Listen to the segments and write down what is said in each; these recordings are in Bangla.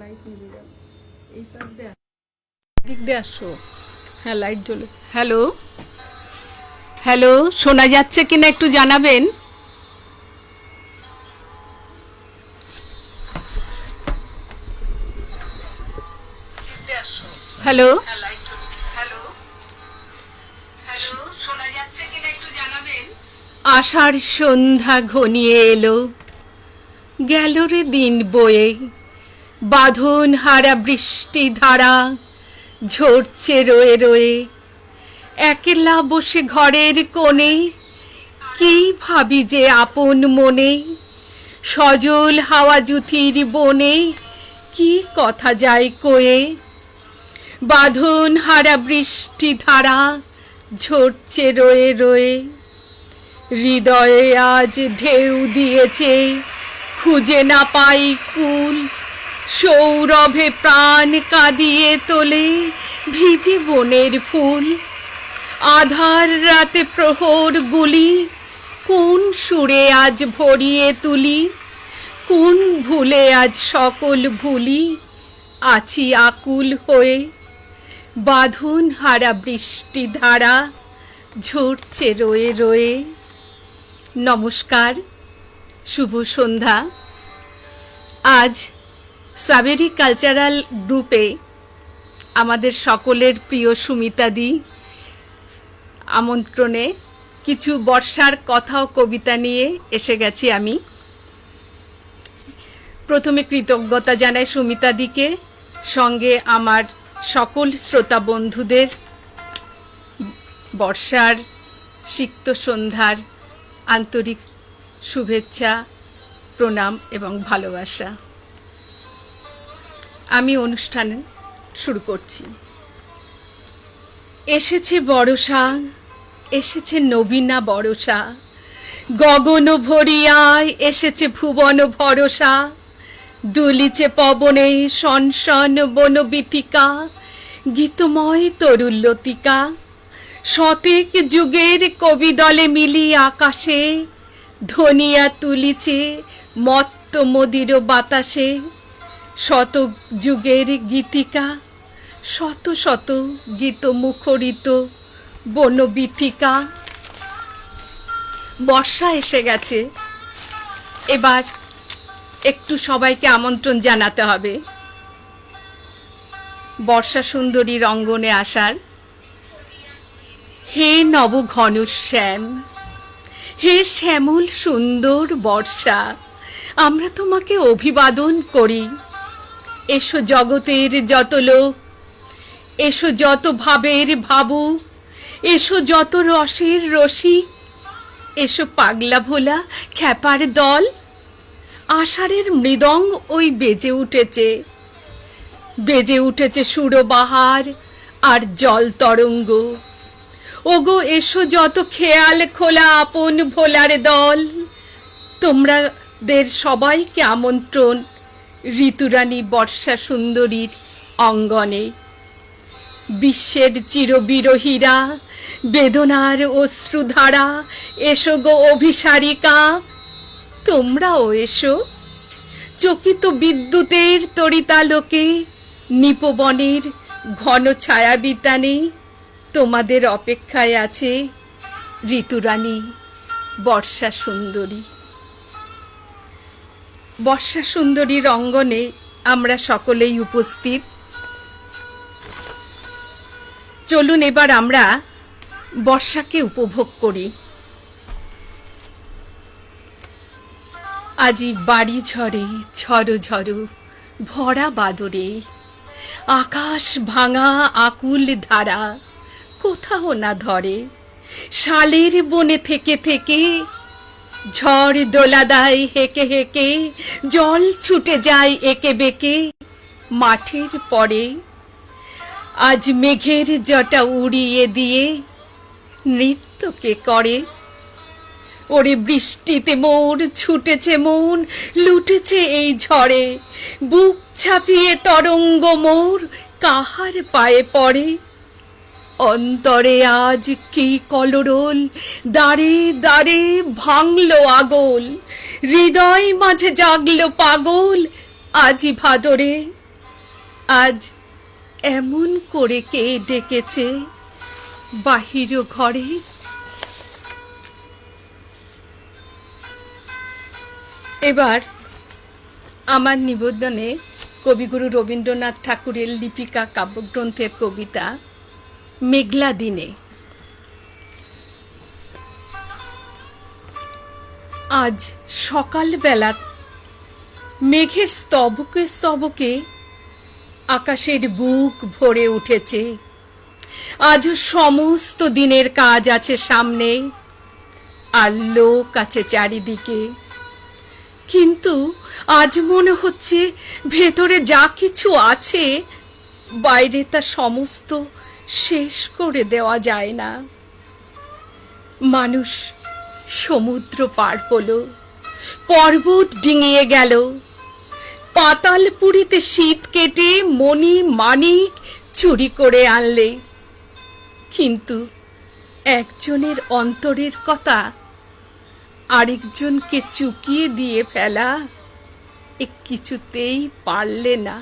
লাইট নিভে গেল। এই পাশ দিয়ে দিক দিয়ে আসো। হ্যাঁ, লাইট জ্বলে। হ্যালো হ্যালো, শোনা যাচ্ছে কিনা একটু জানাবেন। হ্যালো হ্যালো হ্যালো, শোনা যাচ্ছে কিনা একটু জানাবেন। আষাঢ় সন্ধ্যা ঘনিয়ে এলো, গেল রে দিন বয়ে, বাঁধন হারা বৃষ্টি ধারা ঝরছে রয়ে রয়ে। একলা বসে ঘরের কোণে কি ভাবি যে আপন মনে, সজল হাওয়া জুথির বনে কি কথা যায় কয়ে। বাঁধন হারা বৃষ্টি ধারা ঝরছে রয়ে রয়ে, হৃদয়ে আজ ঢেউ দিয়েছে খুঁজে না পাই কুল। সৌরভে প্রাণ কাঁদিয়ে তোলে ভিজে বনের ফুল। আধার রাতে প্রহর গুলি কোন সুরে আজ ভরিয়ে তুলি, কোন ভুলে আজ সকল ভুলি আছি আকুল হয়ে। বাঁধন হারা বৃষ্টি ধারা ঝরছে রয়ে রয়ে। নমস্কার, শুভ সন্ধ্যা। আজ সাবেরি কালচারাল গ্রুপে আমাদের সকলের প্রিয় সুমিতাদি আমন্ত্রণে কিছু বর্ষার কথা ও কবিতা নিয়ে এসে গেছি আমি। প্রথমে কৃতজ্ঞতা জানাই সুমিতাদিকে, সঙ্গে আমার সকল শ্রোতা বন্ধুদের বর্ষার সিক্ত সন্ধ্যার আন্তরিক শুভেচ্ছা, প্রণাম এবং ভালোবাসা। আমি অনুষ্ঠান শুরু করছি। এসেছে বর্ষা, এসেছে নবীনা বর্ষা, গগন ভরিয়ায় এসেছে ভুবন ভরসা। দুলিছে পবনে শনশন বনবীথিকা, গীতময় তরুল্লতিকা। শতেক যুগের কবি দলে মিলি আকাশে, ধনিয়া তুলিছে মত্ত মদির বাতাসে। শত যুগের গীতিকা, শত শত গীত মুখরিত বনবীথিকা। বর্ষা এসে গেছে, এবার একটু সবাইকে আমন্ত্রণ জানাতে হবে বর্ষা সুন্দরীর অঙ্গনে আসার। হে নব ঘন শ্যাম, হে শ্যামল সুন্দর বর্ষা, আমরা তোমাকে অভিবাদন করি। এসো জগতের যত লোক, এসো যত ভাবের ভাবুক, এসো যত রসের রসিক, এসো পাগলা ভোলা খ্যাপার দল। আষাঢ়ের মৃদঙ্গ ওই বেজে উঠেছে, বেজে উঠেছে সুরবাহার আর জল তরঙ্গ। ওগো এসো যত খেয়াল খোলা আপন ভোলার দল। তোমাদের সবাইকে আমন্ত্রণ ঋতুরানী বর্ষা সুন্দরীর অঙ্গনে। বিশ্বের চিরবিরহীরা, বেদনার অশ্রুধারা, এসো গো অভিসারিকা, তোমরাও এসো। চকিত বিদ্যুতের তরিতালোকে, নিপবনের ঘন ছায়া বিতানে তোমাদের অপেক্ষায় আছে ঋতুরানী বর্ষা সুন্দরী। বর্ষা সুন্দরীর অঙ্গনে আমরা সকলেই উপস্থিত। চলুন এবার আমরা বর্ষাকে উপভোগ করি। আজি বাড়ি ঝড়ে ঝড়ো ঝড়ো ভরা বাদরে, আকাশ ভাঙা আকুল ধারা কোথাও না ধরে। শালের বনে থেকে থেকে ঝড় দোলা দেয় হেঁকে হেঁকে, জল ছুটে যায় একে বেঁকে মাঠের পরে। আজ মেঘের জটা উড়িয়ে দিয়ে নৃত্য কে করে। ওরে বৃষ্টিতে মোর ছুটেছে মন, লুটেছে এই ঝড়ে, বুক ছাপিয়ে তরঙ্গ মোর কাহার পায়ে পড়ে। অন্তরে আজ কি কলরোল, দাঁড়ে দাঁড়ে ভাঙলো আগল, হৃদয় মাঝে জাগলো পাগল আজি ভাদরে। আজ এমন করে কে ডেকেছে বাহির ঘরে? এবার আমার নিবেদনে কবিগুরু রবীন্দ্রনাথ ঠাকুরের লিপিকা কাব্যগ্রন্থের কবিতা মেঘলা দিনে। আজ সকালবেলা মেঘের স্তবকে স্তবকে আকাশের বুক ভরে উঠেছে। আজও সমস্ত দিনের কাজ আছে সামনে, আর লোক আছে চারিদিকে, কিন্তু আজ মনে হচ্ছে ভেতরে যা কিছু আছে বাইরে তা সমস্ত শেষ করে দেওয়া যায় না। মানুষ সমুদ্র পার হলো, পর্বত ডিঙিয়ে গেল, পাতালপুরীতে শীত কেটে মণি মানিক চুরি করে আনলে, কিন্তু একজনের অন্তরের কথা আরেকজনকে চুকিয়ে দিয়ে ফেলা এ কিছুতেই পারলে না।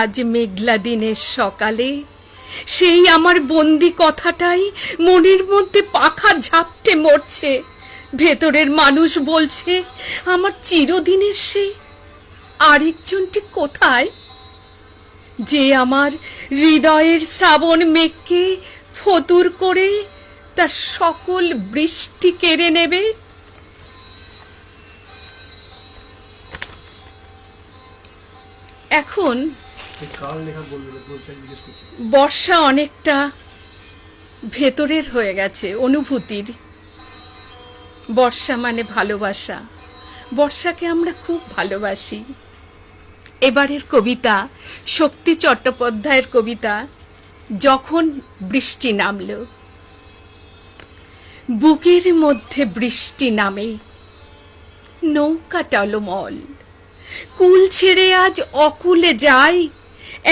আজ মেঘলা দিনের সকালে সেই আমার বন্দি কথাটাই মনের মধ্যে পাখা ঝাপটে মরছে। ভেতরের মানুষ বলছে, আমার চিরদিনের সেই আরেকজনটি কোথায়, যে আমার হৃদয়ের শ্রাবণ মেঘকে ফতুর করে তার সকল বৃষ্টি কেড়ে নেবে। এখন বর্ষা অনেকটা ভেতরের হয়ে গেছে অনুভূতির। বর্ষা মানে ভালোবাসা, বর্ষাকে আমরা খুব ভালোবাসি। এবারের কবিতা শক্তি চট্টোপাধ্যায়ের কবিতা যখন বৃষ্টি নামল। বুকের মধ্যে বৃষ্টি নামে, নৌকা টলমল, কুল ছেড়ে আজ অকুলে যায়,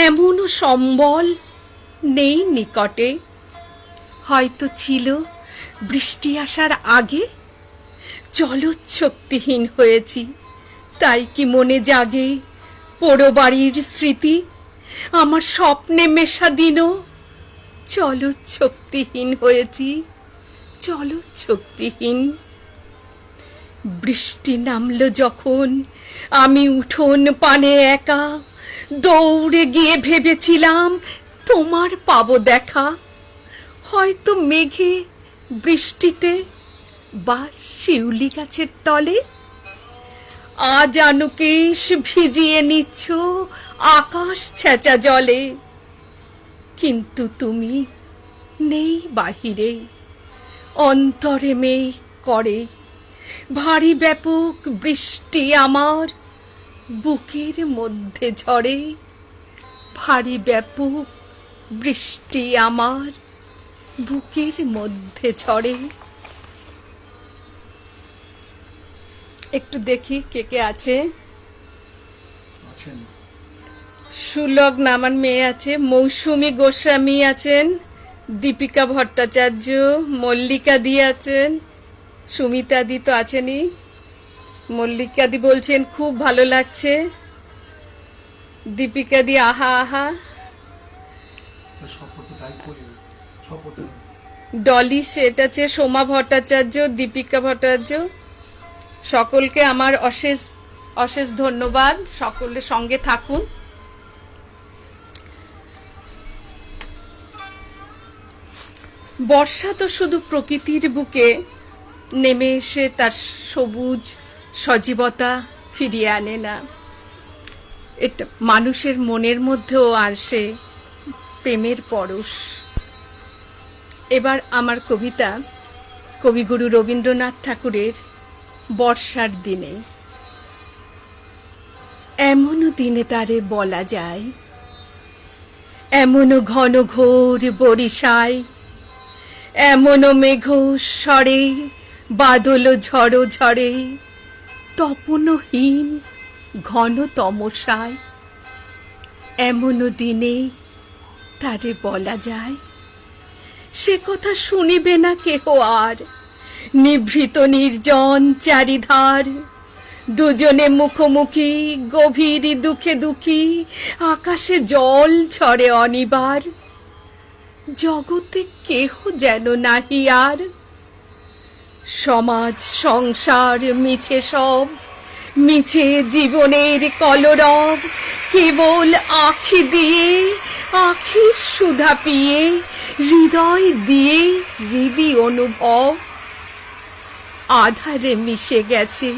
এমনও সম্বল নেই নিকটে। হয়তো ছিল বৃষ্টি আসার আগে, জলশক্তিহীন হয়েছি, তাই কি মনে জাগে পোড়ো বাড়ির স্মৃতি, আমার স্বপ্নে মেশা দিনও জলশক্তিহীন হয়েছি, জলশক্তিহীন। বৃষ্টি নামলো যখন আমি উঠোন পানে একা, দৌড়ে গিয়ে ভেবেছিলাম তোমার পাবো দেখা। হয়তো মেঘে বৃষ্টিতে বা শিউলি গাছের তলে আজ আনুকেশ ভিজিয়ে নিচ্ছ আকাশ ছেঁচা জলে, কিন্তু তুমি নেই বাহিরে, অন্তরে মেঘ করে ভারী ব্যাপক বৃষ্টি আমার বুকের মধ্যে ঝরে, ভারী ব্যাপক বৃষ্টি আমার বুকের মধ্যে ঝরে। একটু দেখি কে কে আছে। সুলগ্ন আমার মেয়ে আছে, মৌসুমী গোস্বামী আছেন, দীপিকা ভট্টাচার্য, মল্লিকা দি আছেন, সুমিতা দি তো আছেনই। মল্লিকা দি বলছেন খুব ভালো লাগছে, দীপিকা দি আহা আহা, ডলি সেট আছে, সোমা ভট্টাচার্য, দীপিকা ভট্টাচার্য, সকলকে আমার অশেষ অশেষ ধন্যবাদ। সকলের সঙ্গে থাকুন। বর্ষা তো শুধু প্রকৃতির বুকে নেমে এসে তার সবুজ সজীবতা ফিরিয়ে আনে না, এটা মানুষের মনের মধ্যেও আসে প্রেমের পরশ। এবার আমার কবিতা কবিগুরু রবীন্দ্রনাথ ঠাকুরের বর্ষার দিনে। এমনও দিনে তারে বলা যায়, এমনও ঘন ঘোর বরিশায়, এমনও মেঘ স্বরে বাদল ঝড়ো ঝড়ে, তপনহীন ঘন তমসায়, এমনও দিনে তারে বলা যায়, সে কথা শুনিবে না কেহ আর, নিভৃত নির্জন চারিধার, দুজনে মুখোমুখি, গভীর দুঃখে দুঃখী, আকাশে জল ঝরে অনিবার। জগতে কেহ যেন নাহি আর। সমাজ সংসার মিছে সব, মিছে জীবনের কলরব। কেবল আঁখি দিয়ে, আঁখির সুধা পিয়ে, হৃদয় দিয়ে হৃদি অনুভব। আধারে মিশে গেছে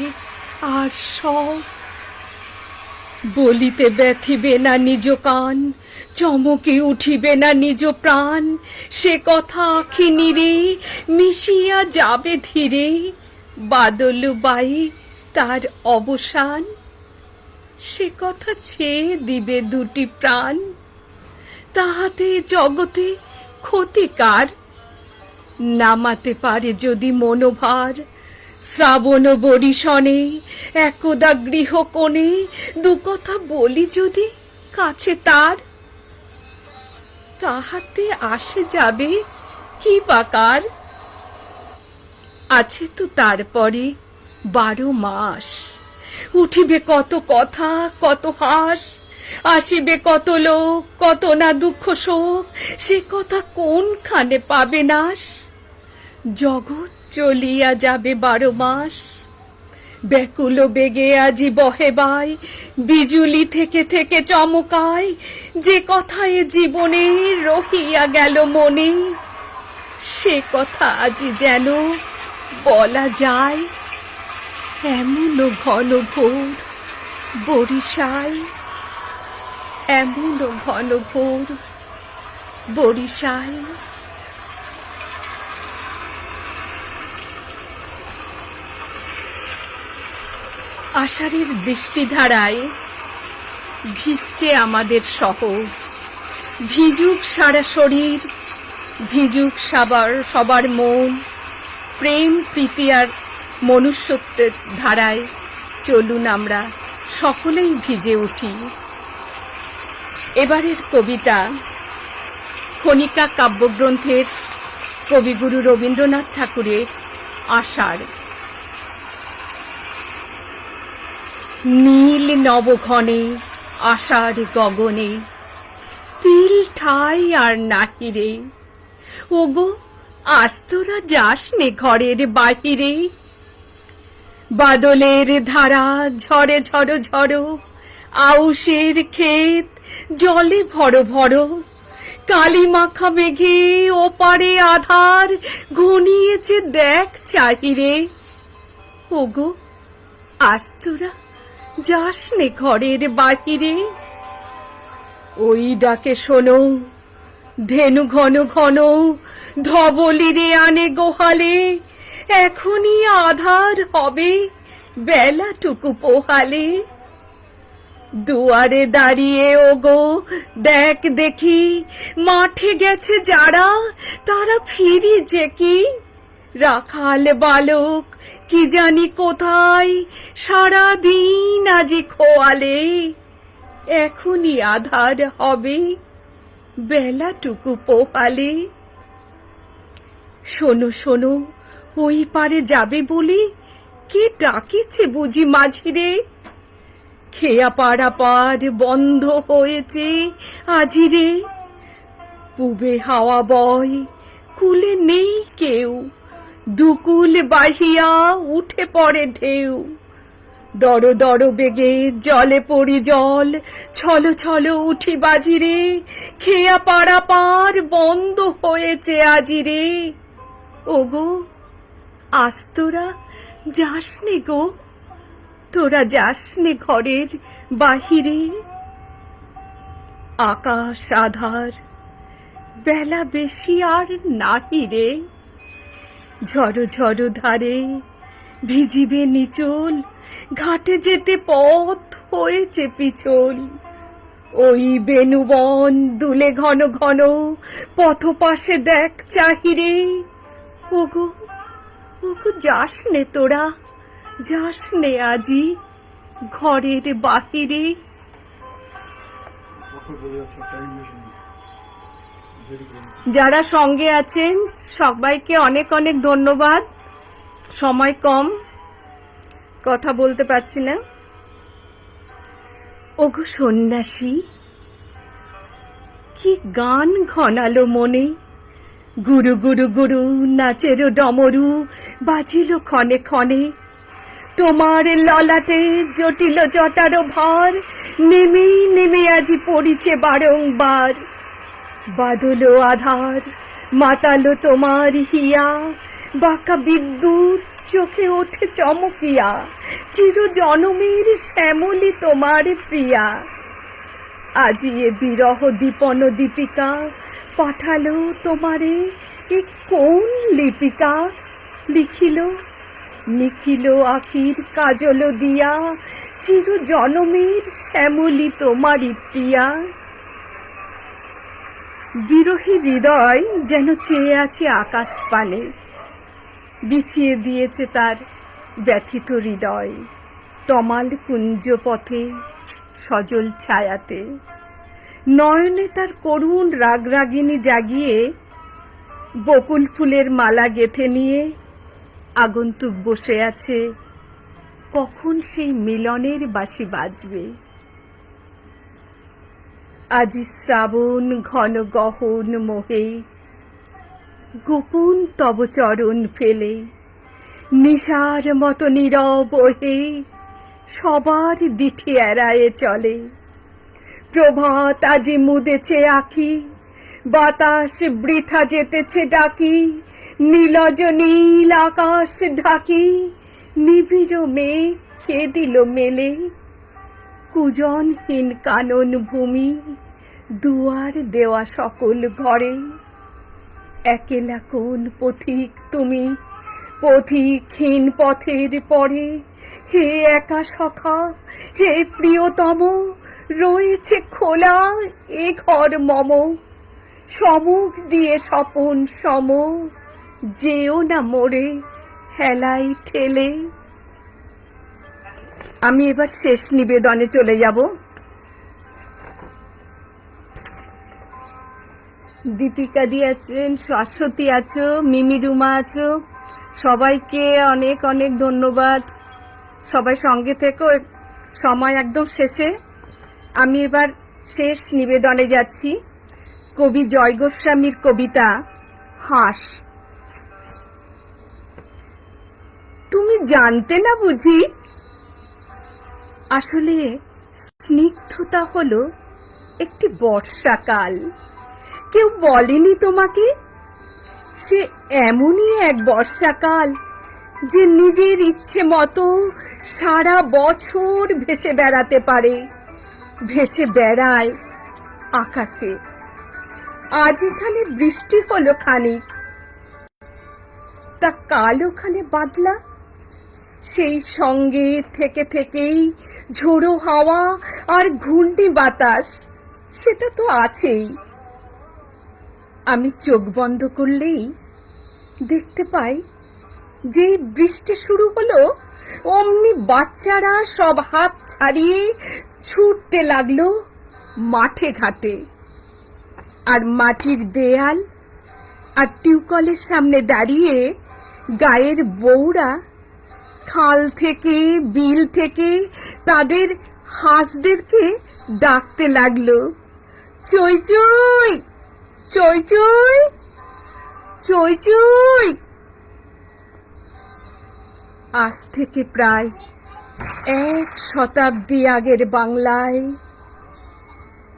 আর সব। বলিতে ব্যথিবে না নিজ কান, চমকে উঠিবে না নিজ প্রাণ। সে কথা আঁখি নিরে মিশিয়া যাবে ধীরে, বাদল বাই তার অবসান। সে কথা ছেয়ে দিবে দুটি প্রাণ, তাহাতে জগতে ক্ষতিকার। নামাতে পারে যদি মনোভার, শ্রাবণ বরিশনে একদা গৃহকোণে দু কথা বলি যদি কাছে তার, তাহাতে আসে যাবে কি বাকার। আছে তো তারপরে 12 মাস, উঠিবে কত কথা কত হাস, আসিবে কত লোক কত না দুঃখ শোক। সে কথা কোনখানে পাবে নাশ। জগৎ চলিয়া যাবে 12 মাস, ব্যাকুল বেগে আজি বহে বাই, বিজুলি থেকে থেকে চমকায়। যে কথায় জীবনে রহিয়া গেল মনে, সে কথা আজি যেন বলা যায়। এমন ঘন ঘোর বরিশায়, এমন ঘন ঘোর বরিশায়। আষাঢ়ের বৃষ্টিধারায় ভিজছে আমাদের শহর। ভিজুক সারা শরীর, ভিজুক সবার মন। প্রেম প্রীতি আর মনুষ্যত্বের ধারায় চলুন আমরা সকলেই ভিজে উঠি। এবারের কবিতা খনিকা কাব্যগ্রন্থের কবিগুরু রবীন্দ্রনাথ ঠাকুরের আষাঢ়। নীল নবঘনে আষাঢ় গগনে, তিল ঠাই আর নাহিরে। ওগো আজ তোরা যাস নে ঘরের বাহিরে। বাদলের ধারা ঝরে ঝড়ো ঝড়ো, আউশের ক্ষেত জলে ভরো ভরো। কালি মাখা মেঘে ওপারে আধার, ঘনিয়েছে দেখ চাহিরে। ওগো আজ তোরা যাস নে ঘরের বাহিরে। ওই ডাকে শোনো ধেনু ঘন ঘন, ধবলিরে আনে গোহালে। এখনই আধার হবে বেলাটুকু পোহালে। দুয়ারে দাঁড়িয়ে ওগো দেখ দেখি, মাঠে গেছে যারা তারা ফিরিছে কি। রাখাল বালক কি জানি কোথায়, সারা দিন আজি খোয়ালে। এখনই আধার হবে বেলাটুকু পোহালে। শোনো শোনো ওই পারে যাবে বলে কে ডাকিছে বুঝি মাঝিরে। খেয়া পাড়া পার বন্ধ হয়েছে আজিরে। পূবে হাওয়া বয় কুলে নেই কেউ, দুকুল বাহিয়া উঠে পড়ে ঢেউ। দর দর বেগে জলে পড়ি জল, ছলো ছলো উঠি বাজিরে। খেয়া পাড়া পার বন্ধ হয়েছে আজিরে। ওগো আজ তোরা যাস নে গো, তোরা যাস নে ঘরের বাহিরে। আকাশ আধার বেলা বেশি আর নাহিরে। ঝড়ো ঝড়ো ধারে ভিজিবে নিচল, ঘাটে যেতে পথ হয়েছে পিছল। ওই বেনুবন দুলে ঘন ঘন, পথ পাশে দেখ চাহিরে। ওগো ওগো যাস নে তোরা, যাস নে আজি ঘরের বাহিরে। যারা সঙ্গে আছেন সবাইকে অনেক অনেক ধন্যবাদ। সময় কম, কথা বলতে পারছি না। ওগো সন্ন্যাসী, কি গান ঘনালো মনে, গুরু গুরু গুরু নাচের ডমরু বাজিল ক্ষণে ক্ষণে। তোমার ললাটে জটিল জটার ভার নেমে নেমে আজি পড়িছে বারংবার। বাদল আধার মাতালো তোমার হিয়া, বাঁকা বিদ্যুৎ চোখে ওঠে চমকিয়া, চির জনমের শ্যামলী তোমার প্রিয়া। আজি এ বিরহ দীপন দীপিকা পাঠালো তোমারে এ কোন লিপিকা। লিখিল নিখিল আখির কাজল দিয়া, চির জনমের শ্যামলী তোমারই প্রিয়া। বিরহী হৃদয় যেন চেয়ে আছে আকাশ পানে, বিছিয়ে দিয়েছে তার ব্যথিত হৃদয় তমাল কুঞ্জ পথে সজল ছায়াতে। নয়নে তার করুণ রাগরাগিনী জাগিয়ে বকুল ফুলের মালা গেথে নিয়ে আগন্তুক বসে আছে, কখন সেই মিলনের বাঁশি বাজবে। আজি শ্রাবণ ঘন গহন মোহে, গোপন তব চরণ ফেলে নিশার মতো নীরব ওহে সবার দিঠি এড়ায়ে চলে। প্রভাত আজি মুদেছে আখি, বাতাস বৃথা যেতেছে ডাকি, নীলজ নীল আকাশ ঢাকি, নিবিড় মেঘ কে দিল মেলে। কুজনহীন কানন ভূমি, দুয়ার দেওয়া সকল ঘরে। একেলা কোন পথিক তুমি, পথিকহীন পথের পরে। হে একা সখা, হে প্রিয়তম, রয়েছে খোলা এ ঘর মম। সমুখ দিয়ে স্বপন সম, যেও না মোরে হেলাই ঠেলে। আমি এবার শেষ নিবেদনে চলে যাব। দীপিকা দি আছেন, শাশ্বতী আছো, মিমি রুমা আছো, সবাইকে অনেক অনেক ধন্যবাদ। সবাই সঙ্গে থেকো। সময় একদম শেষে। আমি এবার শেষ নিবেদনে যাচ্ছি। কবি জয় গোস্বামীর কবিতা হাঁস। তুমি জানতে না বুঝি, আসলে স্নিগ্ধতা হলো একটি বর্ষাকাল। কেউ বলেনি তোমাকে? সে এমনই এক বর্ষাকাল যে নিজের ইচ্ছে মতো সারা বছর ভেসে বেড়াতে পারে, ভেসে বেড়ায় আকাশে। আজ এখানে বৃষ্টি হলো খানিক, তা কাল ওখানে বাদলা। সেই সঙ্গে থেকে থেকেই ঝোড়ো হাওয়া আর ঘূর্ণি বাতাস, সেটা তো আছেই। আমি চোখ বন্ধ করলেই দেখতে পাই যে বৃষ্টি শুরু হলো, অমনি বাচ্চারা সব হাত ছাড়িয়ে ছুটতে লাগলো মাঠে ঘাটে। আর মাটির দেয়াল আর টিউকলের সামনে দাঁড়িয়ে গায়ের বউরা খাল থেকে বিল থেকে তাদের হাঁসদেরকে ডাকতে লাগলো, চই চই চই চই চই চই। আজ থেকে প্রায় 1 শতাব্দী আগের বাংলায়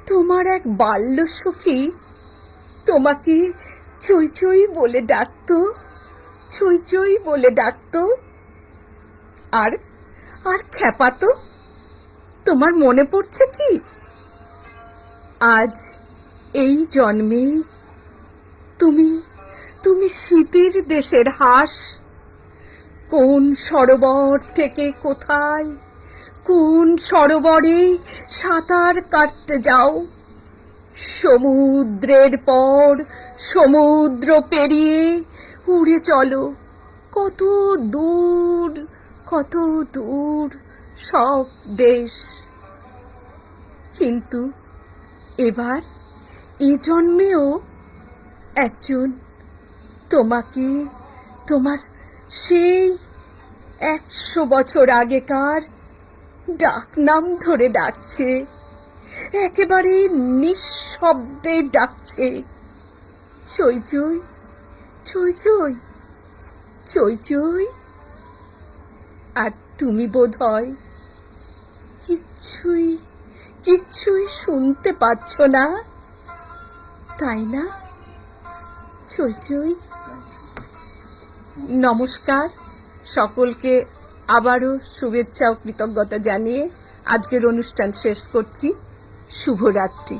তোমার এক বাল্য সখী তোমাকে চই চই বলে ডাকতো, চই চই বলে ডাকতো আর আর খেপাতো। তোমার মনে পড়ছে কি? আজ এই জন্মে তুমি তুমি শীতের দেশের হাঁস। কোন সরোবর থেকে কোথায়, কোন সরোবরে সাঁতার কাটতে যাও। সমুদ্রের পর সমুদ্র পেরিয়ে উড়ে চলো কত দূর, কত দূর সব দেশ। কিন্তু এবার এ জন্মেও একজন তোমাকে তোমার সেই 100 বছর আগেকার ডাক নাম ধরে ডাকছে, একেবারে নিঃশব্দে ডাকছে, চই চই চই চই চই চই। আর তুমি বোধহয় কিচ্ছুই কিচ্ছুই শুনতে পাচ্ছ না, তাই না? চই চই। নমস্কার, সকলকে আবারও শুভেচ্ছা ও কৃতজ্ঞতা জানিয়ে আজকের অনুষ্ঠান শেষ করছি। শুভরাত্রি।